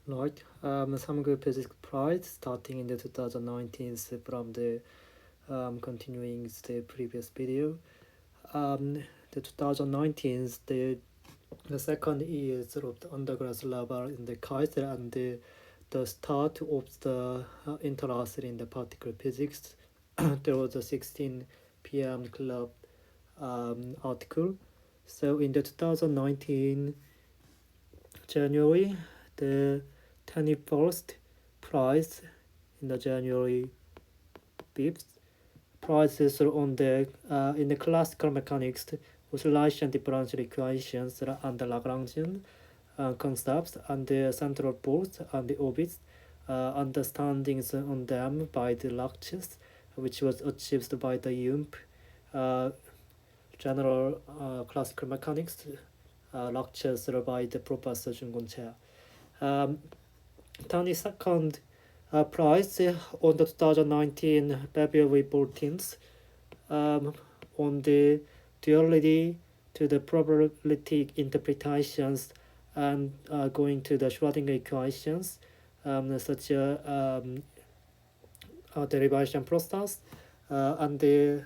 Right. Samgu Physics Prize starting in the 2019 from the continuing the previous video. The 2019 the second year of the undergraduate level in the Kaiser and the start of the interest in the particle physics. There was a 16 p.m. club article. So in the 2019 January, the 21st prize in the January 5th prizes on the in the classical mechanics oscillation differential equations and the Lagrangian concepts and the central poles and the orbits, understandings on them by the lectures, which was achieved by the UMP general classical mechanics lectures by the Professor Jungon Chair. 22nd prize on the 2019 February 14th on the duality to the probabilistic interpretations and going to the Schrödinger equations, such as derivation process and the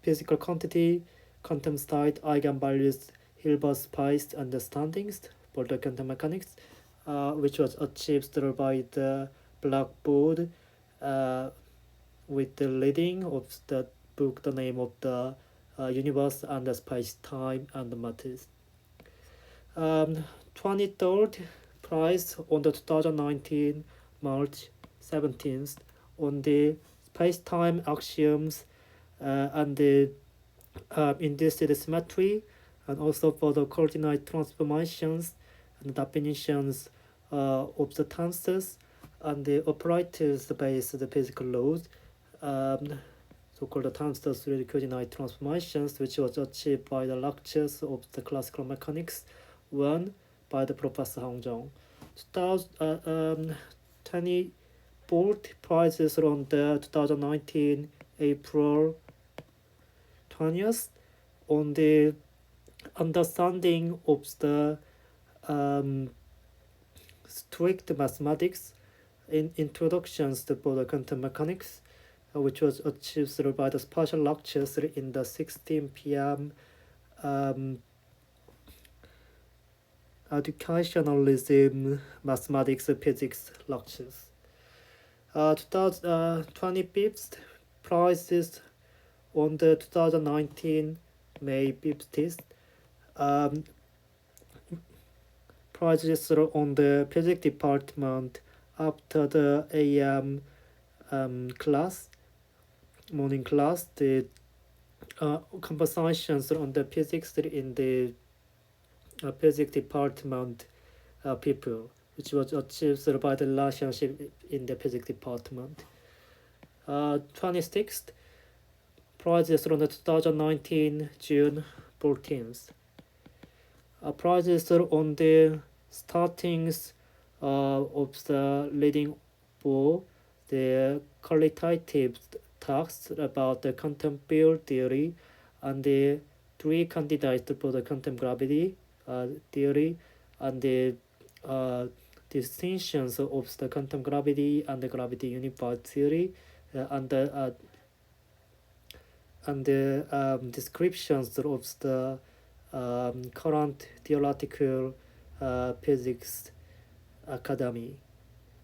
physical quantity, quantum state, eigenvalues, Hilbert space understandings for the quantum mechanics, which was achieved by the Blackboard with the reading of the book, the name of the universe and the space, time and matters. 23rd prize on the 2019 March 17th on the space-time axioms and the induced symmetry, and also for the coordinate transformations and definitions of the tensors and the operators based physical laws, so-called tensor coordinate transformations, which was achieved by the lectures of the classical mechanics 1 by the Professor Hong Zhong. 24th prizes on the 2019 April 20th on the understanding of the strict mathematics in introductions to the quantum mechanics, which was achieved by the special lectures in the 16 p.m. Educationalism mathematics physics lectures. 25th prizes on the 2019 May 15th prizes on the physics department after the AM class, morning class, the conversations on the physics in the physics department people, which was achieved by the relationship in the physics department. 26th prizes on the 2019 June 14th. Prizes on the startings of the reading for the qualitative texts about the quantum field theory and the 3 candidates for the quantum gravity theory and the distinctions of the quantum gravity and the gravity unified theory and the descriptions of the current theoretical physics academy,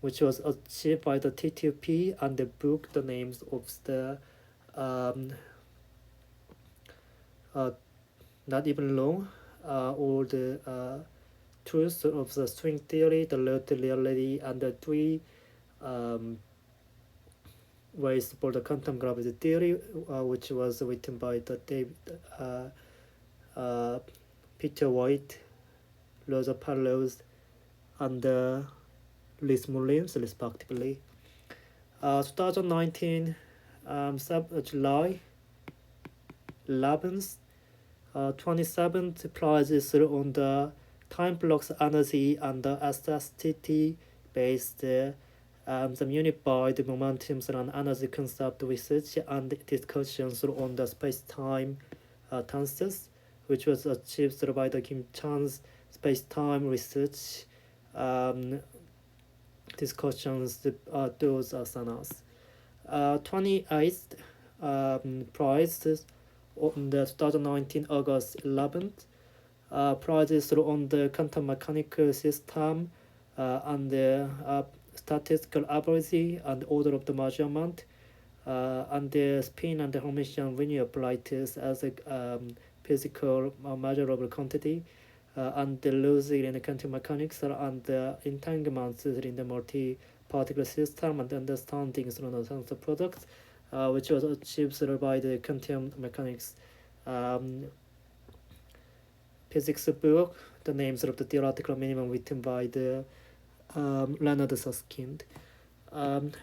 which was achieved by the TTP and the book, the names of the not even long, all the truths of the string theory, the relative reality, and the 3 ways for the quantum gravity theory, which was written by the David, Peter White, Rosa Parlos, and Liz Mullins, respectively. 2019 July 11th, 27th prizes on the time blocks energy and the SSTT based the unified momentums and energy concept research and discussions on the space-time tensors, which was achieved by the Kim Chan's space-time research um, discussions those asanas. 28th prize on the 2019 August 11th. Prizes on the quantum mechanical system and the statistical ability and order of the measurement, and the spin and the Hermitian linear apparatus as a physical measurable quantity, and the losing in the quantum mechanics and the entanglements in the multi-particle system and understanding on the tensor products, which was achieved by the quantum mechanics physics book, the names of the theoretical minimum written by the Leonard Susskind. 29th,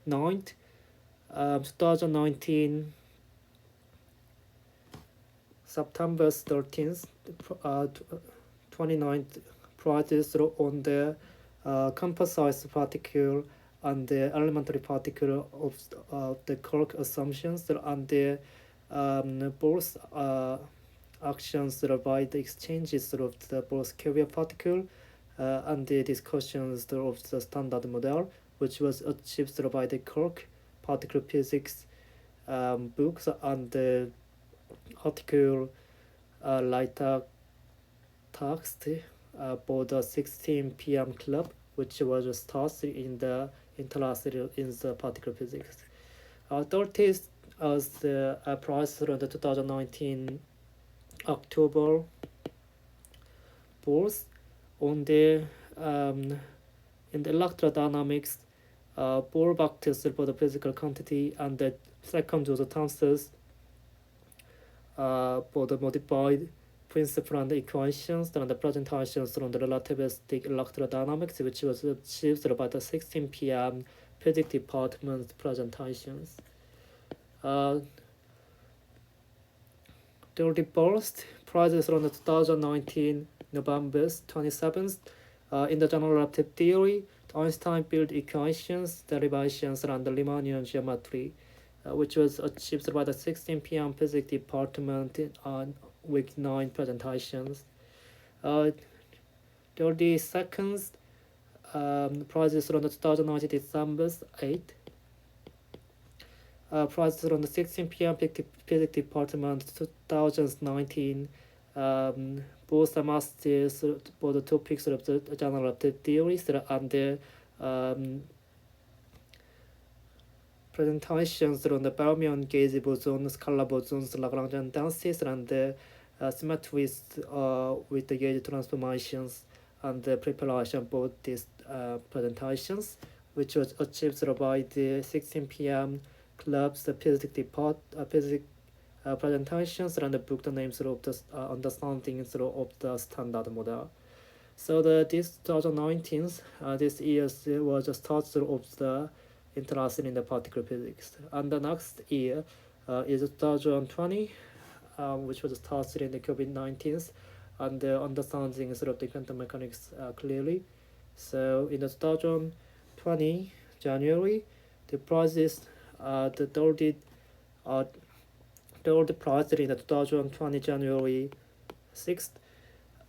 2019, September 13th, 29th prizes on the composite particle and the elementary particle of the Kirk assumptions and the both actions by the exchanges of the both carrier particle and the discussions of the standard model, which was achieved by the Kirk particle physics books and the article later text for the 16 p.m. club, which was started in the interest in the particle physics. 30th as the prize on the 2019 October both on the in the electrodynamics ball vectors for the physical quantity and the second order tensors for the modified principle and the equations and the presentations on the relativistic electrodynamics, which was achieved by the 16 p.m. physics department presentations. 31st prizes on the 2019 November 27th in the general relative theory, Einstein field equations, derivations, and the Riemannian geometry, which was achieved by the 16 p.m. physics department on week 9 presentations. 32nd prizes on the 2019 December 8th. Prizes on the 16 p.m. physics department 2019 both the masters for the topics of the general relative theories and the presentations on the Fermion gauge bosons, scalar bosons, Lagrangian densities, and the symmetries with the gauge transformations, and the preparation for these presentations, which was achieved by the 16 p.m. clubs, the physics presentations, and the book the names of the understandings of the standard model. So this 2019, this year was the start of the interest in the particle physics. And the next year is 2020, which was started in the COVID-19, and the understanding of the quantum mechanics clearly. So in the 2020 January, the prizes the third prize in the 2020 January 6th.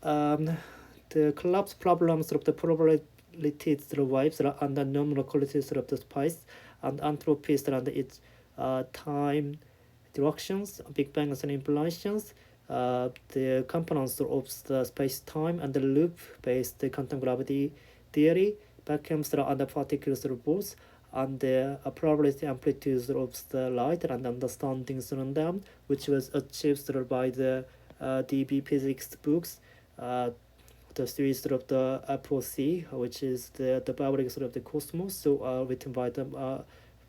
The collapse problems of the probabilities of waves and the non-localities of the space and entropies and its time directions, Big Bangs and implications, the components of the space-time and the loop-based quantum gravity theory, vacuums and the particles of both, and the probability amplitudes of the light and understandings on them, which was achieved by the DB physics books, the series of the Apple-C, which is the fabrics of the cosmos, so written by the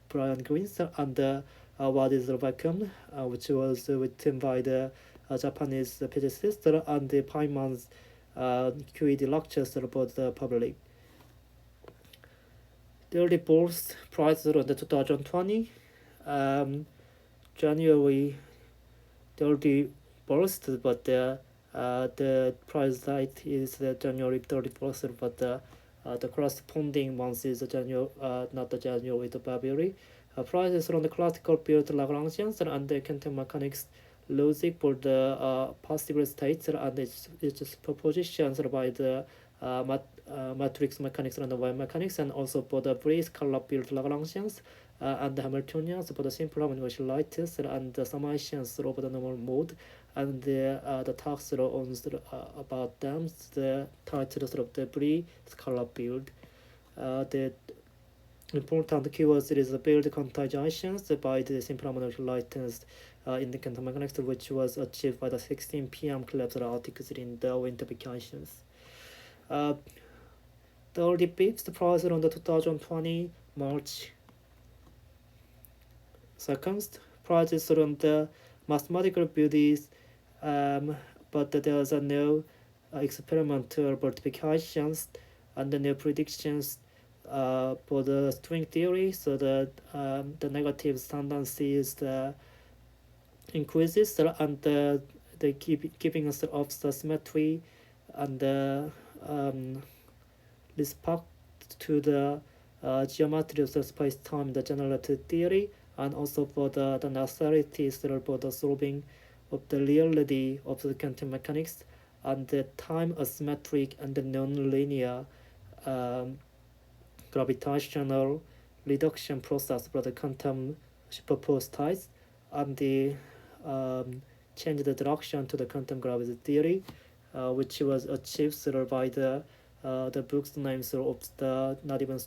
Brian Greene, and what is the vacuum, which was written by the Japanese physicist, and the Feynman's QED lectures about the public. The fourth prize on the 2020 January 31st, but the prize date is January 31st, but the corresponding month is January, not the January to February. Prizes on the classical field Lagrangians and the quantum mechanics logic for the possible states and its propositions by the matrix mechanics and the wave mechanics, and also for the free-scalar field Lagrangians and the Hamiltonians for the simple harmonic lattice and the summations over the normal mode, and the talks on about them, the titles of the free-scalar field. The important keywords is the build quantizations by the simple harmonic lattice in the quantum mechanics, which was achieved by the 16 p.m. collapse articles in the winter vacations. The 35th prize on the 2020 March 2nd prize is on the mathematical beauties, but there's no experimental multiplications and no predictions for the string theory, so that the negative tendency is increases, and the keeping us of the symmetry and the respect to the geometry of the space-time, the generative theory, and also for the necessities for the solving of the reality of the quantum mechanics and the time asymmetric and the non-linear gravitational reduction process for the quantum superposites, and the change the direction to the quantum gravity theory, which was achieved by the book's names of the not even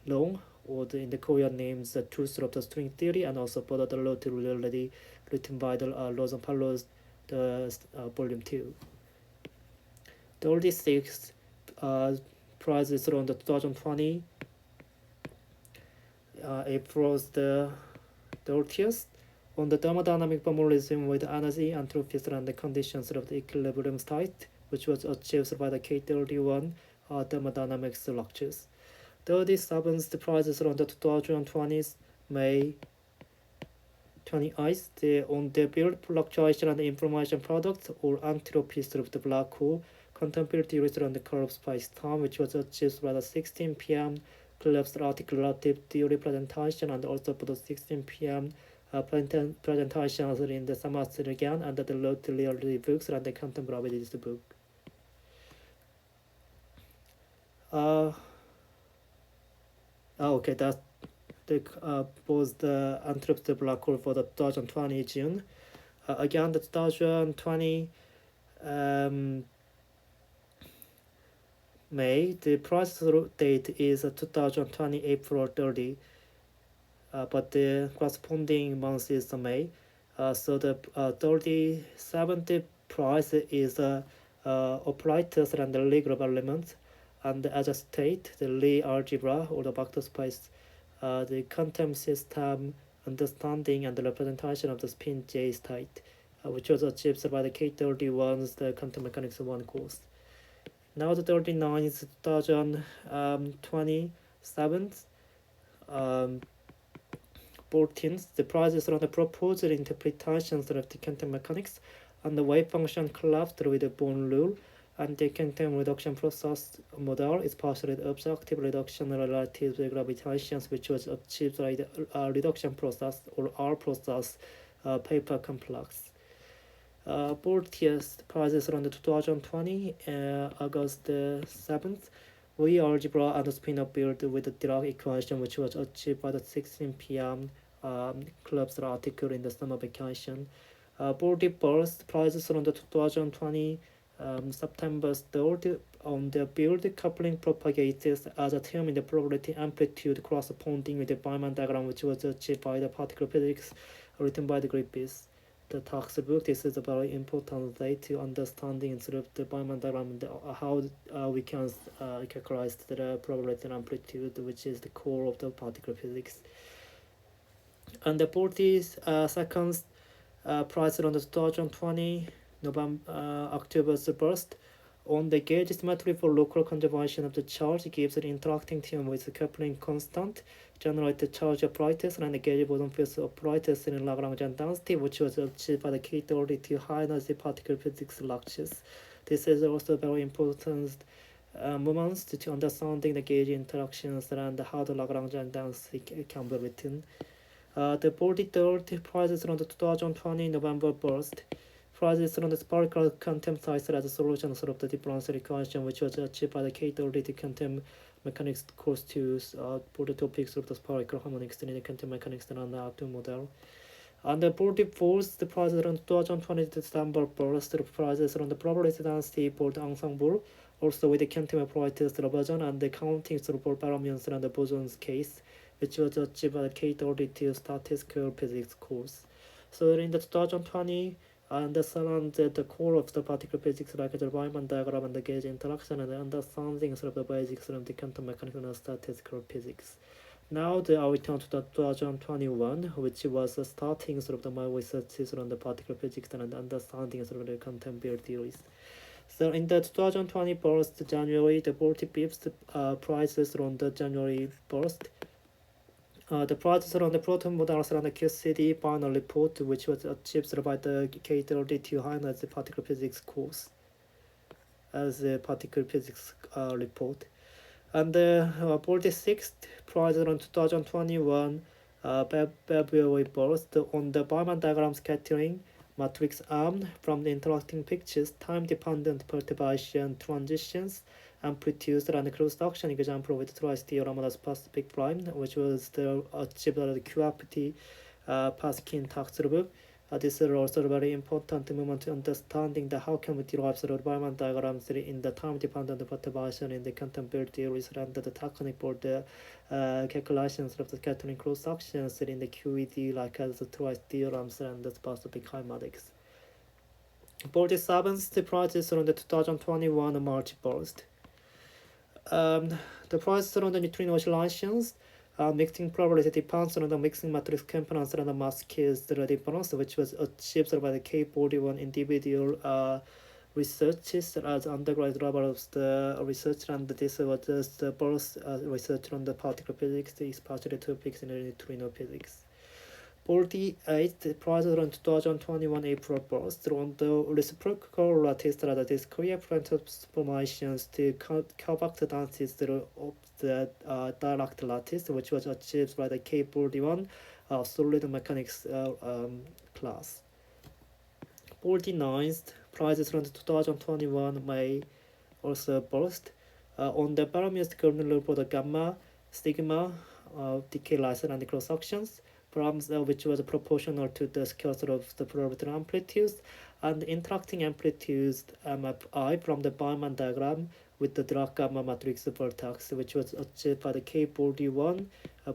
long, or in the Korean names, the truth of the string theory, and also for the law to reality written by the Rosen Palos, the volume 2. The 36th prize is around the 2020 April the 30th on the thermodynamic formalism with energy, entropy, and the conditions of the equilibrium state, which was achieved by the K31 thermodynamics lectures. 37th prize is around the 2020 May 28th on the field fluctuation and information products or entropies of the black hole, contemporary around the curve space-time, which was achieved by the 16 p.m. collapsed article relative theory presentation, and also for the 16 p.m. presentations in the semester again, and the low to reality books and the quantum gravity book. Okay, that was the entropy black hole for the 2020 June. Again, the 2020 May, the price date is 2020 April 30, but the corresponding month is May. So the 37th price is operators and the Lie group elements, and as a state, the Lie algebra or the vector space, the quantum system understanding and the representation of the spin J state, which was achieved by the K31's the quantum mechanics 1 course. Now the 39th 2027th 14th, the prizes on the proposed interpretations of the quantum mechanics and the wave function collapsed with the Born rule, and the quantum reduction process model is partially objective reduction relative to gravitations, which was achieved by the reduction process or R process paper complex. 40th prizes around 2020 August 7th, Lie algebra and spin-up build with the Dirac equation, which was achieved by the 16 p.m. collapsed article in the summer vacation. 41st prizes around 2020 September 3rd on the build coupling propagates as a term in the probability amplitude corresponding with the Feynman diagram, which was achieved by the particle physics written by the Griffiths. The textbook. This is a very important way to understanding sort of the Feynman diagram, how we can characterize the probability and amplitude, which is the core of the particle physics. And the 42nd prize on the 2020 October 1st on the gauge symmetry for local conservation of the charge gives an interacting term with the coupling constant, generate the charge apparatus and the gauge boson field apparatus in Lagrangian density, which was achieved by the K32 high energy particle physics lectures. This is also very important moments to understanding the gauge interactions and how the Lagrangian density can be written. The 43rd prizes around the 2020 November burst. Prizes around the spherical contempt size as a solution of the differential equation, which was achieved by the K-30 contempt mechanics course 2 for the topics of the spherical harmonics in the contempt mechanics and the atom model. And the 44th, the prizes around 2020 December burst, the prizes around the probability density for the ensemble, also with the contempt properties version and the counting for fermions and the bosons case, which was achieved by the K-32 statistical physics course. So in the 2020, I understand the core of the particle physics like the Riemann diagram and the gauge interaction and the understanding of the basics of the quantum mechanics and statistical physics. Now I return to the 2021, which was the starting my researches on the particle physics and the understanding of the quantum field theories. So in the 2020 burst January, the 40 pips prizes on the January burst. The prizes on the proton models and the QCD final report, which was achieved by the K-32 HANA as the particle physics course, as a particle physics report. And the 46th prize on 2021 February burst on the Bowman diagram scattering matrix arm from the interacting pictures, time-dependent perturbation transitions, amplitudes, and cross-section example with twice theorem as specific prime, which was the achieved at the QFT Paskin textbook. This is also a very important moment to understanding the how can we derive the Riemann diagrams in the time-dependent perturbation in the quantum field theories and the technique for the calculations of the scattering cross-sections in the QED like as the twice theorems and the specific kinematics. 47th prizes on the 2021 March burst. The prizes on the neutrino oscillations. Mixing probability depends on the mixing matrix components and the mass is the difference, which was achieved by the K41 individual researches as undergraduate level of the research, and this was just the first research on the particle physics, especially topics in the neutrino physics. 48 prize on 2021 April burst on the reciprocal lattice that is Korea transformations to compact dances of the direct lattice, which was achieved by the K41 solid mechanics class. 49th prizes on 2021 May also burst on the parametric kernel for the gamma, sigma, decay license and cross sections, which was proportional to the scale of the probability amplitudes, and interacting amplitudes MFI from the Bowman diagram with the Dirac gamma matrix vertex, which was achieved by the K41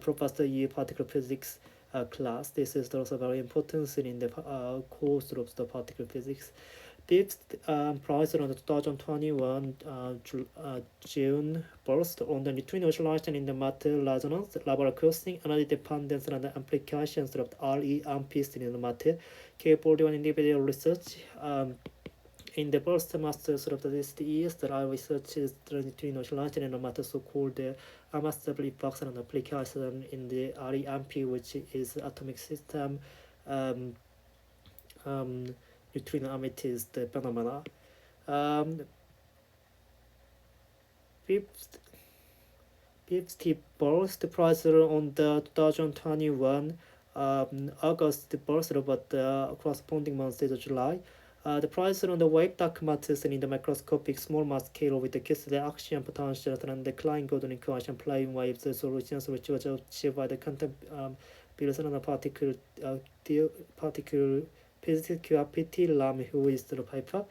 Professor Yi particle physics class. This is also very important in the course of the particle physics. Fifth prize on the 2021 June burst on the neutrino oscillation in the matter resonance, Laval crossing, energy dependence, and the applications of REMPs in the matter. K41 individual research. In the first semester of this year, I researched the neutrino oscillation in the matter so-called unstable effects and application in the REMP, which is atomic system neutrino amethyst phenomena. Fifth burst prize on the 2021 August burst, but the corresponding month is July. The price on the wave dark matters in the microscopic small mass scale with the QCD action potential and the Klein-Gordon equation plane waves solutions, which was achieved by the quantum Pearson and particle physics QRPT Lam, who is the paper.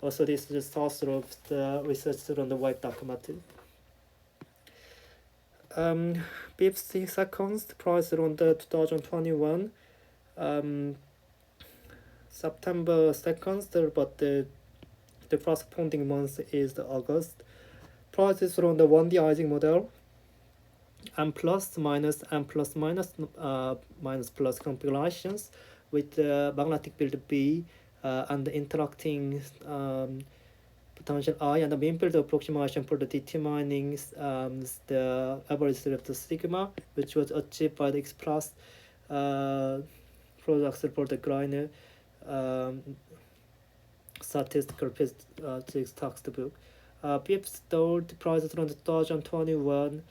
Also, this is the source of the research on the wave dark matter. 50 seconds price on the 2021 September 2nd, but the corresponding month is the August. Prices on the 1D Ising model, M plus minus minus plus configurations with the magnetic field B and the interacting potential I and the mean field approximation for the determining the average of the sigma, which was achieved by the express products for the Greiner statistical physics textbook. Fifth third prices on the 2021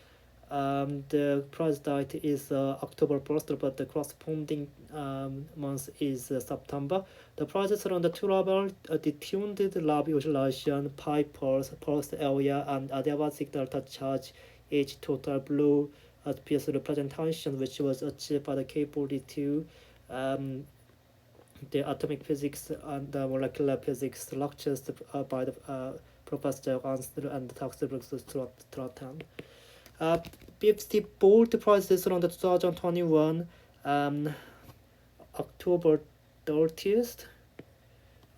The prize date is October 1st, but the corresponding month is September. The prizes are on the two level, the tuned lab utilization, pi pulse area, and adiabatic signal touch charge, each total blue PS representation, which was achieved by the K42. The atomic physics and the molecular physics structures by the Professor Ansel and textbooks Stratton. 50 board prizes on the 2021 October 30th.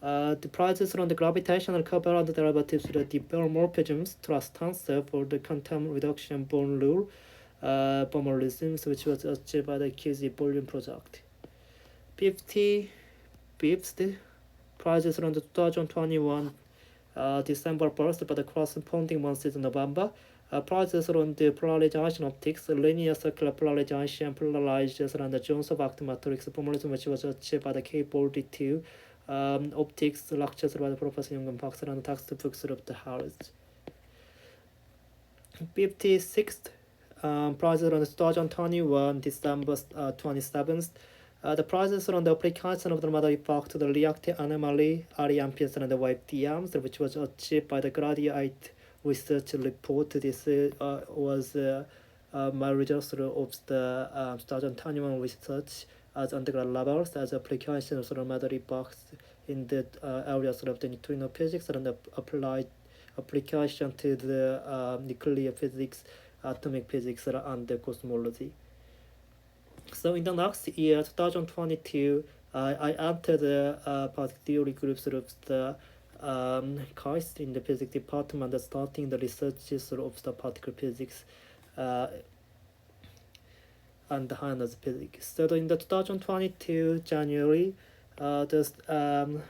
The prizes on the gravitational covariant derivatives, the diffeomorphisms, trust tensor for the quantum reduction Born rule formalisms, which was achieved by the QZ volume project. 55th prizes on the 2021 December 1st, but the corresponding month is November. Prizes on the polarization optics, linear circular polarization, polarization, and the Jones-Vector matrix formalism, which was achieved by the K42. Optics lectures by the Professor Jung Baxter and textbooks of the Harris. 56th prizes on the 2021 December 27th. The prizes on the application of the matter effect to the reactive anomaly, REMPs, and the wave DMs, which was achieved by the graduate research report. This was my results of the 2021 research as undergrad levels, as applications of the matter effects in the areas of the neutrino physics and the applied application to the nuclear physics, atomic physics, and the cosmology. So in the next year, 2022, I entered the particle theory groups of the course in the physics department, starting the researches of the particle physics and the high physics. So in the 2022 January, the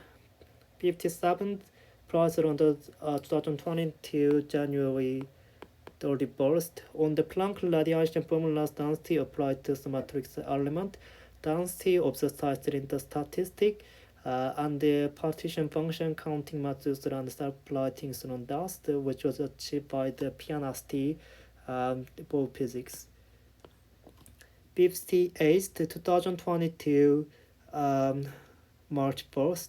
57th prize on the 2022 January 31st on the Planck radiation formulas density applied to the matrix element, density of the size cylinder statistic, and the partition function counting matrix and self-lighting on dust, which was achieved by the PNST Bow physics. 58th 2022 March 1st.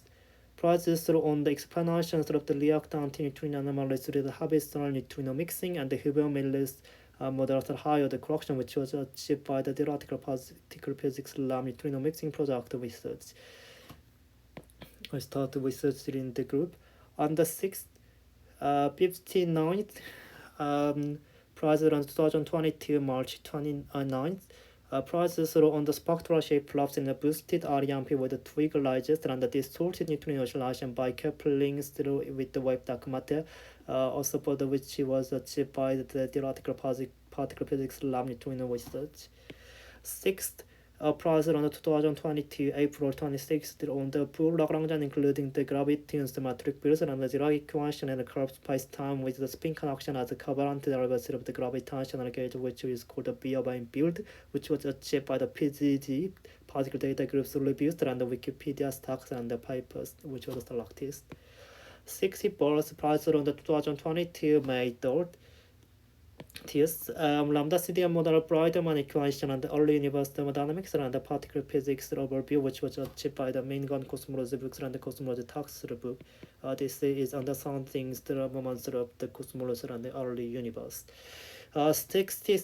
Prizes on the explanations of the reactor antineutrino anomalies with the habitual neutrino mixing and the Huber-Miller's moderator higher the correction, which was achieved by the theoretical particle physics lab neutrino mixing project research. I started research in the group. On the 6th, 59th, prizes on 2022 March 29th. Prizes on the spectral shape flaps in the boosted REMP with the twig lasers and the distorted neutrino oscillation by coupling through with the wave dark matter, also for which was achieved by the theoretical particle physics lab neutrino research. 6th, prizes on the 2022 April 26th on the full Lagrangian, including the gravity-induced matrix fields and the Dirac equation and the curved space-time with the spin connection as a covariant derivative of the gravitational gauge, which is called the Biot field, which was achieved by the PGG particle data groups reviews and the Wikipedia stacks and the papers, which was selected. 64th prizes on the 2022 May 3rd. Lambda CDM model Bridgman equation and the early universe thermodynamics and the particle physics overview, which was achieved by the main gun cosmology books and the cosmology textbook. This is understanding the moments of the cosmology and the early universe. 60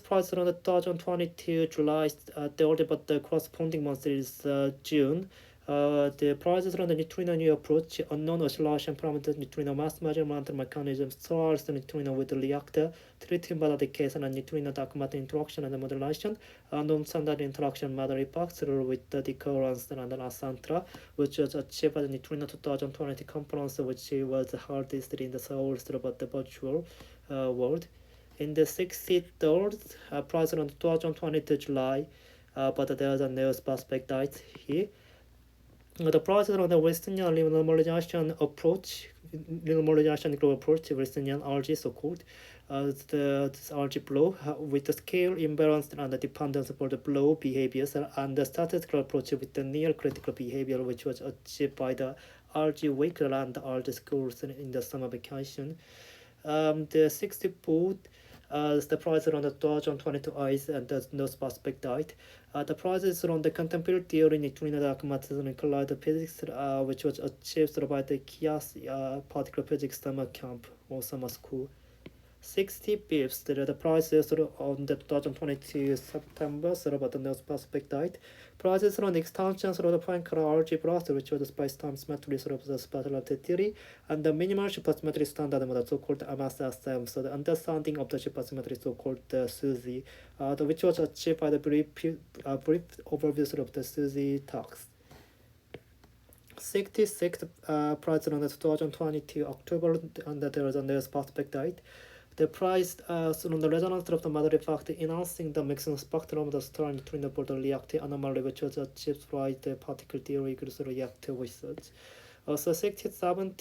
prize on the 2022 July 3rd, but the corresponding month is June. The prizes on the neutrino new approach, unknown oscillation parameters, neutrino mass measurement mechanisms, source the neutrino with the reactor, treating by the case and neutrino dark matter interaction and the modulation, unknown standard interaction matter effects with the decoherence and the Centra, which was achieved by the neutrino 2020 conference, which was held in the Seoul about the virtual world. In the 63rd prize on 2022 July, but there's a no specific date here. The process of the Western normalization approach, normalization group approach, Western RG so-called, the RG flow with the scale imbalance and the dependence for the flow behaviors, and the statistical approach with the near critical behavior, which was achieved by the RG Waker and the RG schools in the summer vacation. The 64th the price around the 2022 eyes and the no specific date. The prices around the contemporary theory neutrino dark matter and collider physics, which was achieved by the Kias particle physics summer camp or summer school. 60 pips, the prices on the 2022 September, but the no specific date. Prices on the extensions of the Poincare algebra, which was the space-time symmetry of the spatiality theory, and the minimal supersymmetry standard of the so-called MSSM, so the understanding of the supersymmetry so-called SUSY, which was achieved by the brief overview of the SUSY talks. 66 price on the 2022 October, and there is no specific date. The price on the resonance of the matter effect enhancing the maximum spectrum of the star neutrino for the reactive anomaly, which was achieved by the particle theory equals reactive research. Also 67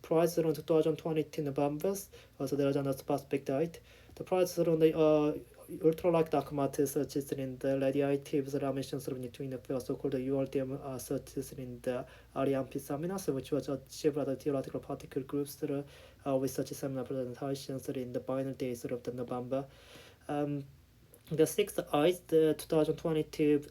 price on 2022 November, also there is no specific date. The price on the ultralight dark matter searches in the radioactive emissions of neutrino field, so-called ULDM searches in the REMP seminars, which was achieved by the theoretical particle groups with such seminar presentations in the final days of the November. The sixth eyes, the 2022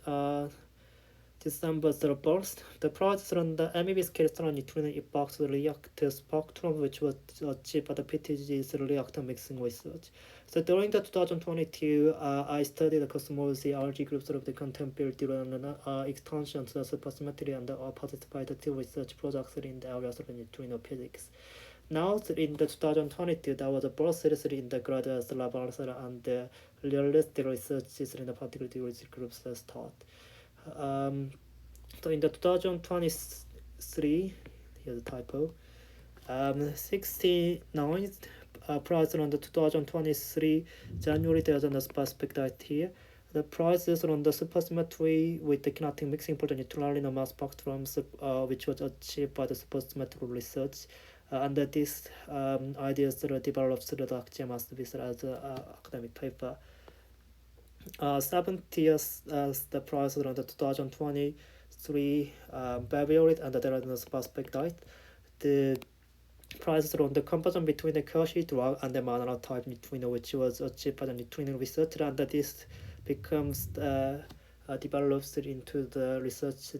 December burst. The price on the MEB scale neutrino epochs reactive spectrum, which was achieved by the PTG's reactor mixing research. So during the 2022, I studied the cosmology RG groups of the contemporary and extension to the supersymmetry and participated in research projects in the areas of neutrino physics. Now, in the 2022, there was a broad series in the graduate levels and the realistic research in the particle theory groups that start. So in the 2023, here's a typo, 69th price on the 2023 January, there's a specific date here. The prices on the supersymmetry with the kinetic mixing for the neutrino mass spectrums, which was achieved by the supersymmetrical research. And this ideas developed through the academic must be as an academic paper. 70th the price on the 2023 February, and there is no specific date. The prices on the comparison between the Cauchy drug and the Manara type neutrino, which was achieved by the neutrino researcher, and this becomes developed into the research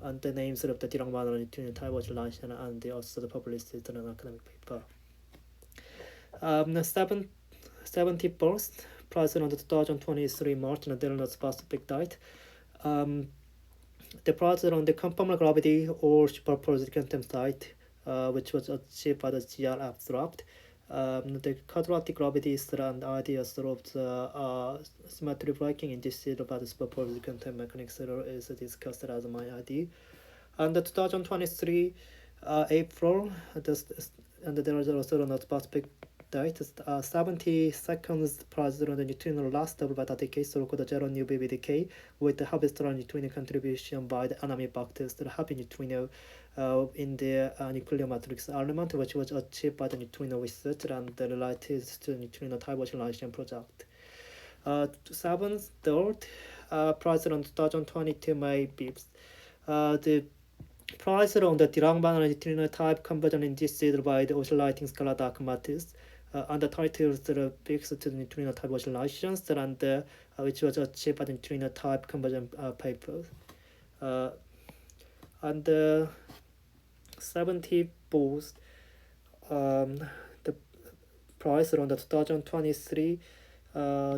and the names of the Dirac-Manara neutrino type was launched and they also published in an academic paper. 70 burst price on the 2023 March, and there is no specific date. The price on the conformal gravity or superposed quantum state, which was achieved by the GR abstract. The quadratic gravities and ideas of the symmetry breaking indices about the superposed quantum mechanics is discussed as my idea. And the 2023 April, and there is also no specific date. 70 seconds price on the neutrino last double by the decay, so-called zero new baby decay, with the Haber-Stern neutrino contribution by the enemy factors to the happy neutrino in the nuclear matrix element, which was achieved by the neutrino researcher and related to the neutrino type oscillation project. 7th, third, price on 2022 May bips. The price on the Dirac-Manara neutrino type conversion indices by the oscillating scalar dark matters. And the titles fixed to the neutrino type oscillations, and which was achieved by the neutrino type conversion papers. And 70 boost, the price on the 2023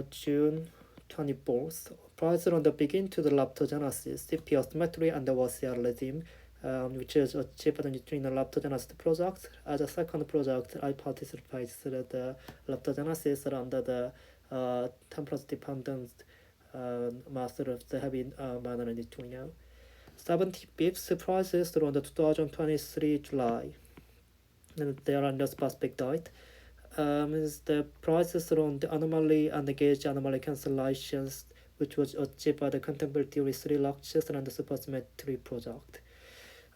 June 24th. Price on the begin to the leptogenesis, CP symmetry and the OCR regime, which is achieved by the neutrino leptogenesis project. As a second project, I participated in the leptogenesis under the temperature-dependent method of the heavy Manara neutrino. 70 pips prices on the 2023 July. And there are no specific date. Is the prices on the anomaly and the gauge anomaly cancellations, which was achieved by the contemporary theory 3 lectures and the supersymmetry project.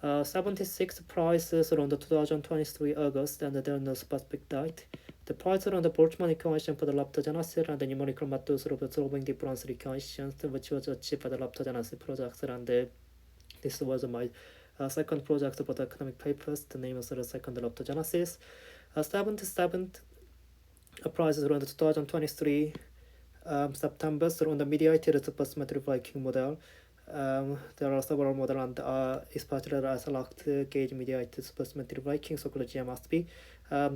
76 prices on the 2023 August, and there are no specific date. The price on the Boltzmann equation for the leptogenesis and the numerical methods of solving differential equations, which was achieved by the leptogenesis project, and this was my second project for the academic papers. The name is the second leptogenesis. 77 Prizes around 2023 September on the mediated supersymmetric Viking model. There are several models and especially as locked gauge mediated supersymmetric Viking, so called GMSB.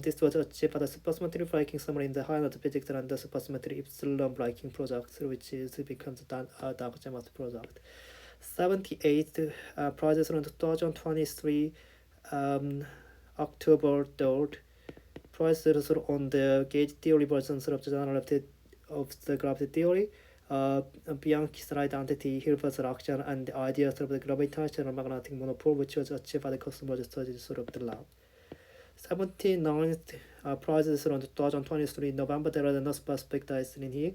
This was achieved by the supersymmetric Viking summary in the high energy physics and the supersymmetric epsilon Viking project, which is becomes the dark GMSB project. 78 prizes around 2023 October 3rd. Prizes on the gauge theory versions of the general of the gravity theory, Bianchi's right entity, Hilbert's action, and the ideas of the gravitational magnetic monopole, which was achieved by the cosmology studies of the lab. 79th prizes around 2023 November. There are no specific dates in here.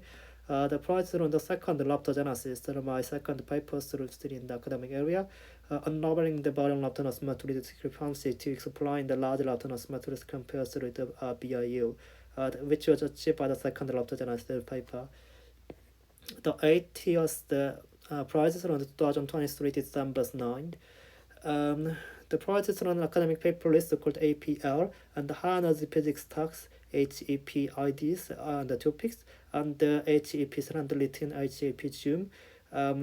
The prizes on the second leptogenesis, my second paper still in the academic area, unraveling the baryon leptonous matrix discrepancy to explain the large leptonous matrix compared to the BIU, which was achieved by the second leptogenesis paper. The 80th prizes on the 2023 December 9th. The prizes on an academic paper list called APL and the high energy physics tax HEP IDs and the topics, and the HEP Srandlitin HEP Zoom,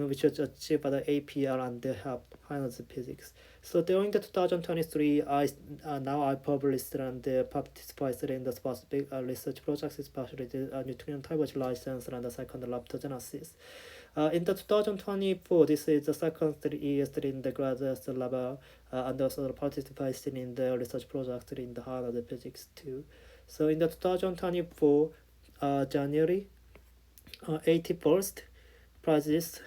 which was achieved by the APL and the high energy physics. So during the 2023, I published and participated in the specific research projects, especially the neutrino type license and the second leptogenesis. In the 2024, this is the second year in the graduate level, and also participation in the research project in the high energy physics too. So in the 2024 January 81st prizes,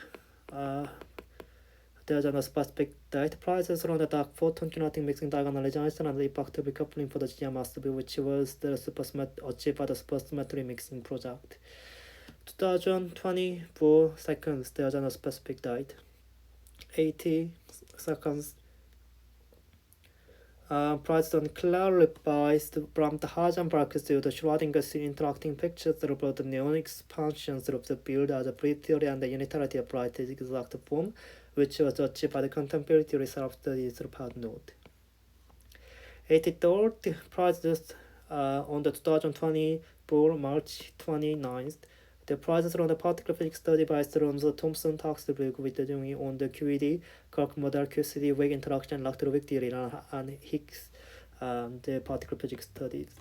there's a specific date. Prizes around the dark photon kinetic mixing diagonal regeneration and the impact of coupling for the GMSB, which was the achieved by the supersymmetry mixing project. 2024 seconds, there's a specific date. 80 seconds. Price on clarifies from the Heisenberg to the Schrödinger interacting pictures about the neon expansions of the field as a pre-theory and the unitarity applied to the exact form, which was achieved by the contemporary research studies part note. 83rd prizes on the 2024 March 29th. The prizes on the particle physics study by the Thomson Taxbook with the doing on the QED, Kirk model, QCD, wave interaction, electroweak theory, and Higgs, the particle physics studies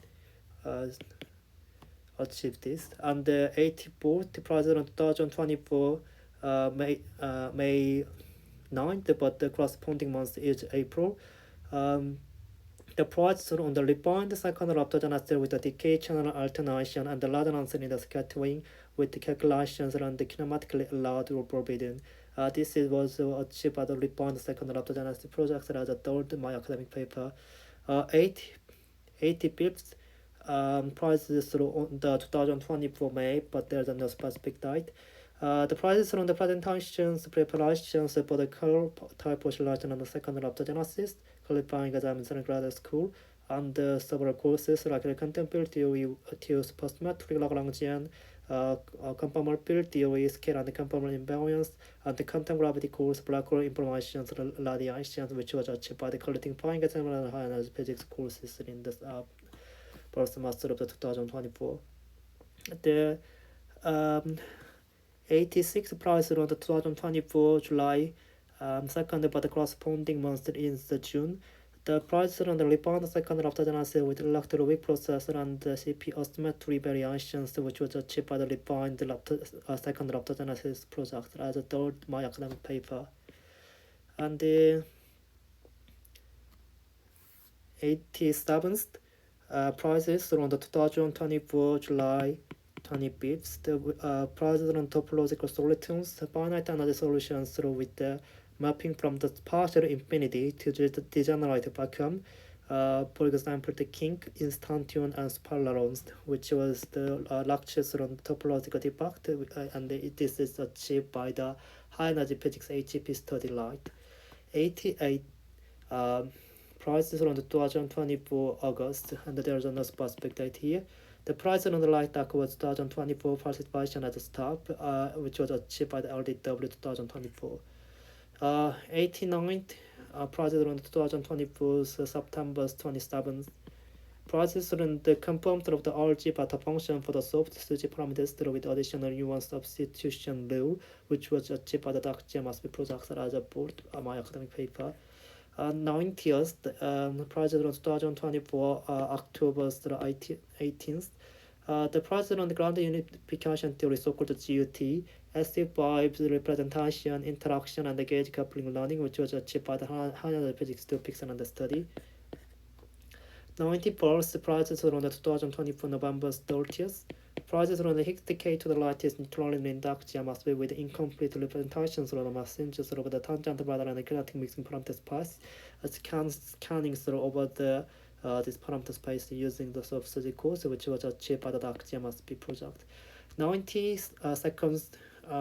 achieved this. And the 84th prizes on 2024 May 9th, but the corresponding month is April. The prizes on the refined second leptogenesis with the decay channel alternation and the resonance in the scattering with the calculations and the kinematically allowed or forbidden. This was achieved by the refined second leptogenesis project as a third my academic paper. 85th prizes on the 2024 May, but there's no specific date. The prizes on the presentations, preparations for the color type oscillation and the second leptogenesis, qualifying exams in graduate school, and several courses like the contemporary theory, supersymmetric Lagrangian, conformal field theory, scale and conformal invariance, and the quantum gravity course, black hole informations, radiations, which was achieved by the collecting fine exam and high energy physics courses in the first semester of the 2024. The 86 prize on the 2024 July, second but the corresponding month is the June. The prize on the rebound second leptogenesis with electroweak processor and the CP asymmetry variations, which was achieved by the refined second leptogenesis project as a third my academic paper. And the 87th prizes on the 2024 July 25th, the prizes on topological solitudes, finite energy solutions with the mapping from the partial infinity to the degenerate vacuum, for example, the kink, instantion, and spiralons, which was the lectures on topological defect, and this is achieved by the high energy physics HEP study light. 88 prices on the 2024 August, and there's no specific date here. The price on the light dark was 2024 participation at the stop, which was achieved by the LDW 2024. 89th prices on the 2024 September 27th processor the confirmed of the algebra function for the soft SUGI parameter with additional Yuan substitution rule, which was achieved by the Dr. Must be project as a board my academic paper. 90th, President 2024, October 18th. The President ground unification theory, so-called GUT, active vibes, representation, interaction, and gauge coupling learning, which was achieved by the Higher Physics topics and study. 91st, President on the 2024 November 30th. President on the Higgs decay to the lightest neutrality induction must be with incomplete representations of the messengers of the tangent radar and the kinetic mixing parameter space, scanning through over the this parameter space using the surface course, which was achieved by the DarkGMSP project. 92nd,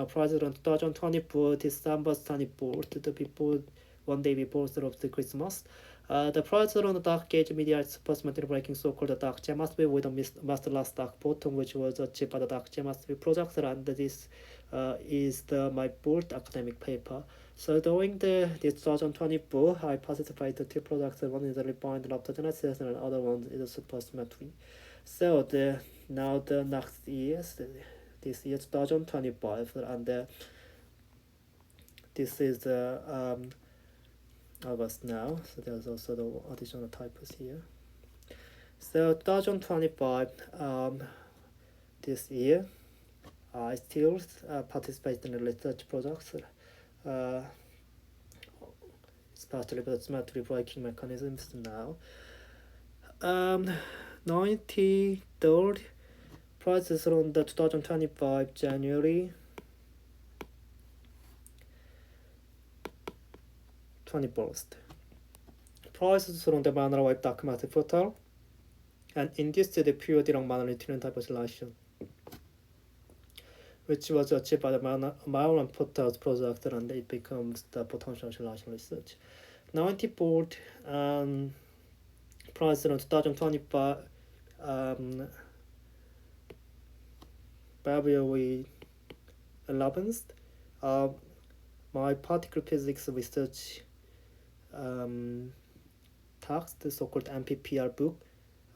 President 2024 December 24th, one day before the Christmas. The President on the dark gauge media supersymmetric breaking, so-called the dark GMSP with a masterless dark bottom, which was achieved by the dark GMSP project, and this is my board academic paper. So during this 2024, I participated two projects. One is the refined leptogenesis and the other one is supersymmetry. So now the next year, this year 2025, and this is August now, so there's also the additional typos here. So 2025, this year, I still participate in the research projects, especially with symmetry breaking mechanisms now. 93rd, prices on the 2025 January 21st. Prices on the Manor Web documented portal and induced the pure Dirac Manor neutrino type oscillation, which was achieved by the Manor and Portal's project, and it becomes the potential oscillation research. 94th, prices on 2025 February 11th. My particle physics research text, the so-called MPPR book,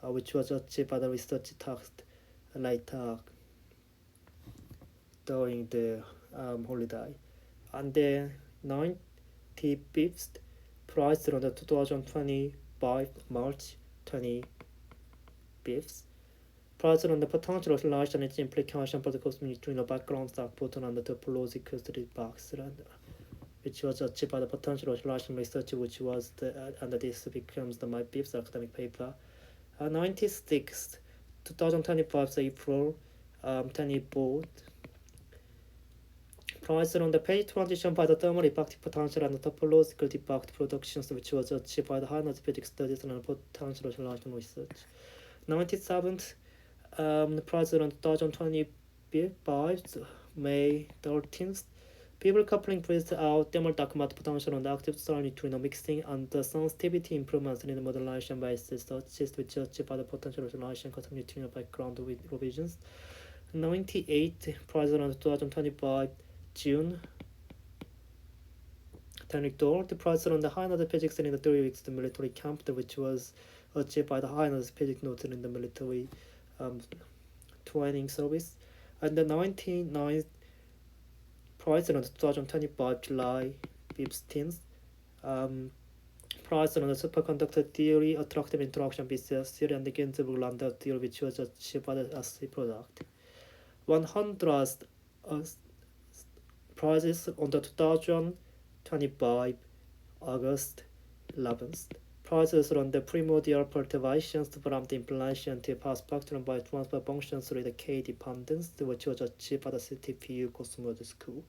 which was achieved by the research text later during the holiday. And the 95th prize on the 2025 March 25th. Prize on the potential oscillation and its implication for the cosmic neutrino background dark photon and the topological street box, which was achieved by the potential oscillation research, which was and this becomes my fifth academic paper. 96th, 2025 April 24th. Price on the phase transition by the thermal effective potential and the topological defect productions, which was achieved by the high energy physics studies and potential oscillation research. 97th, price on 2025 May 13th. People coupling with our thermal dark matter potential on the active star neutrino mixing and the sensitivity improvements in the modulation basis such which achieved by the potential oscillation cosmic neutrino background with revisions. 98 price on 2025 June 10th. The price on the high energy physics in the 3 weeks the military camp, which was achieved by the high energy physics notes in the military training service. And the 99th price on 2025 July 15th. Price on the superconductor theory, attractive interaction BCS theory, and the Ginzburg-Landau theory, which was achieved by the SC product. 100th prizes on the 2025 August 11th. Prizes on the primordial perturbations from the implantation to power spectrum by transfer functions through the K dependence, which was achieved by the CTPU Cosmos School.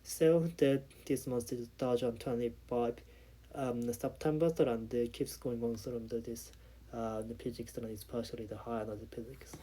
So this month is 2025 September, and it keeps going on through this the physics and especially the high energy physics.